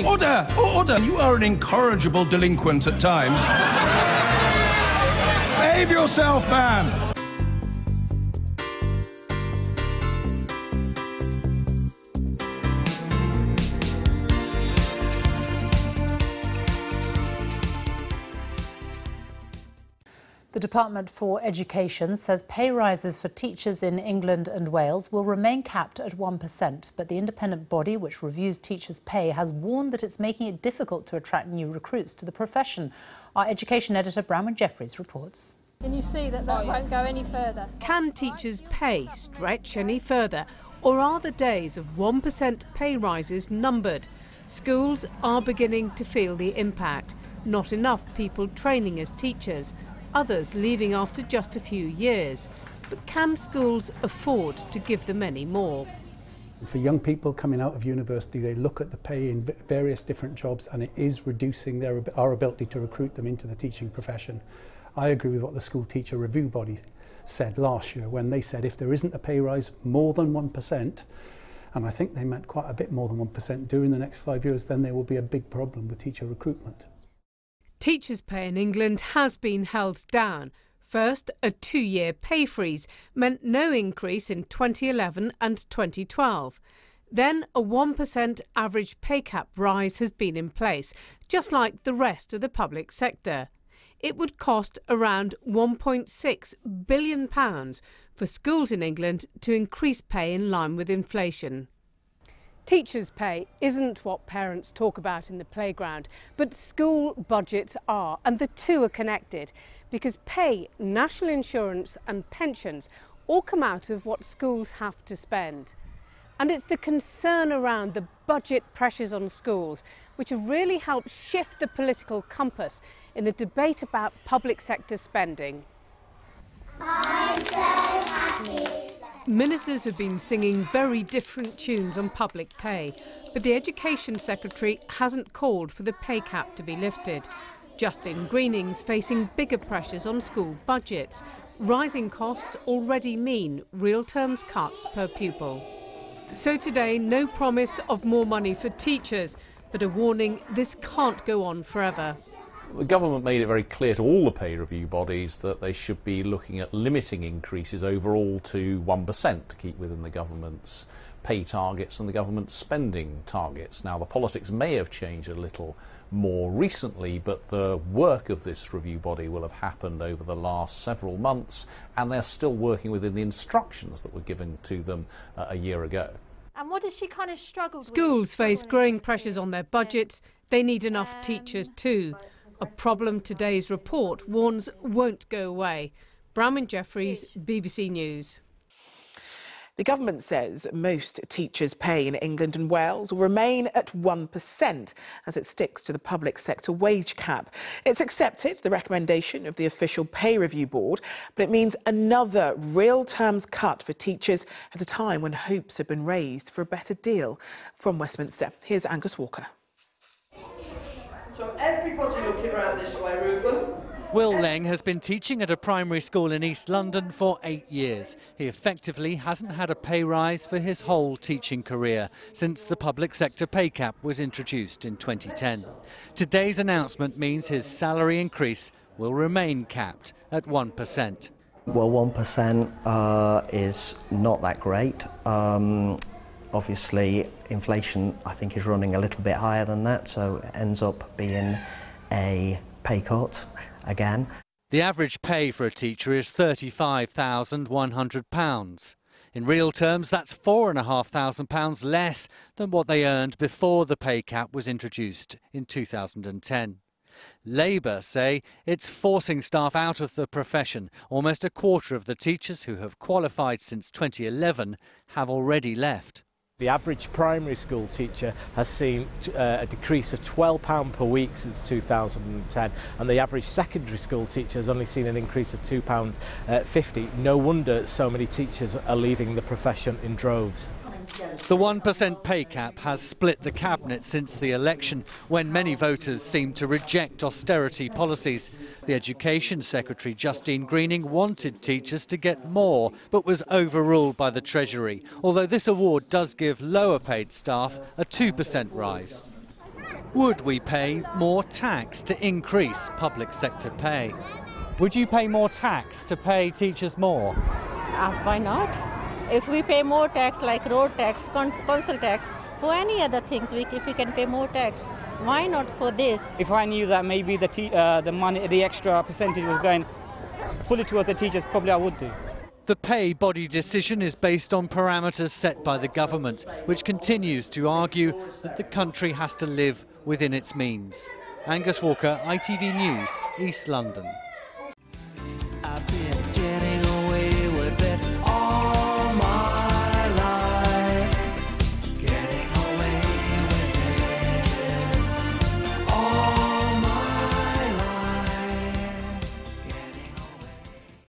Order! Order! You are an incorrigible delinquent at times. Behave yourself, man! The Department for Education says pay rises for teachers in England and Wales will remain capped at 1%, but the independent body which reviews teachers' pay has warned that it's making it difficult to attract new recruits to the profession. Our education editor, Bronwyn Jeffries, reports. And you see that won't go any further. Can teachers' pay stretch any further, or are the days of 1% pay rises numbered? Schools are beginning to feel the impact. Not enough people training as teachers. Others leaving after just a few years. But can schools afford to give them any more? For young people coming out of university, they look at the pay in various different jobs, and it is reducing our ability to recruit them into the teaching profession. I agree with what the School Teacher Review Body said last year when they said if there isn't a pay rise more than 1%, and I think they meant quite a bit more than 1% during the next 5 years, then there will be a big problem with teacher recruitment. Teachers' pay in England has been held down. First, a 2-year pay freeze meant no increase in 2011 and 2012. Then a 1% average pay cap rise has been in place, just like the rest of the public sector. It would cost around £1.6 billion for schools in England to increase pay in line with inflation. Teachers' pay isn't what parents talk about in the playground, but school budgets are, and the two are connected, because pay, national insurance and pensions all come out of what schools have to spend. And it's the concern around the budget pressures on schools which have really helped shift the political compass in the debate about public sector spending. I'm so happy. Ministers have been singing very different tunes on public pay, but the Education Secretary hasn't called for the pay cap to be lifted. Justine Greening's facing bigger pressures on school budgets. Rising costs already mean real terms cuts per pupil. So today, no promise of more money for teachers, but a warning this can't go on forever. The government made it very clear to all the pay review bodies that they should be looking at limiting increases overall to 1% to keep within the government's pay targets and the government's spending targets. Now, the politics may have changed a little more recently, but the work of this review body will have happened over the last several months, and they're still working within the instructions that were given to them a year ago. And what does she kind of struggle with? Schools face growing pressures on their budgets. They need enough teachers too. A problem today's report warns won't go away. Bronwyn Jeffries, BBC News. The government says most teachers' pay in England and Wales will remain at 1% as it sticks to the public sector wage cap. It's accepted the recommendation of the official pay review board, but it means another real terms cut for teachers at a time when hopes have been raised for a better deal. From Westminster, here's Angus Walker. So everybody looking around this way, Reuben. Will Leng has been teaching at a primary school in East London for 8 years. He effectively hasn't had a pay rise for his whole teaching career since the public sector pay cap was introduced in 2010. Today's announcement means his salary increase will remain capped at 1%. Well, 1% is not that great. Obviously, inflation, I think, is running a little bit higher than that, so it ends up being a pay cut again. The average pay for a teacher is £35,100. In real terms, that's £4,500 less than what they earned before the pay cap was introduced in 2010. Labour say it's forcing staff out of the profession. Almost a quarter of the teachers who have qualified since 2011 have already left. The average primary school teacher has seen a decrease of £12 per week since 2010, and the average secondary school teacher has only seen an increase of £2.50. No wonder so many teachers are leaving the profession in droves. The 1% pay cap has split the cabinet since the election, when many voters seemed to reject austerity policies. The Education Secretary, Justine Greening, wanted teachers to get more, but was overruled by the Treasury, although this award does give lower paid staff a 2% rise. Would we pay more tax to increase public sector pay? Would you pay more tax to pay teachers more? Why not? If we pay more tax, like road tax, council tax, for any other things, if we can pay more tax, why not for this? If I knew that maybe the money, the extra percentage was going fully towards the teachers, probably I would do. The pay body decision is based on parameters set by the government, which continues to argue that the country has to live within its means. Angus Walker, ITV News, East London.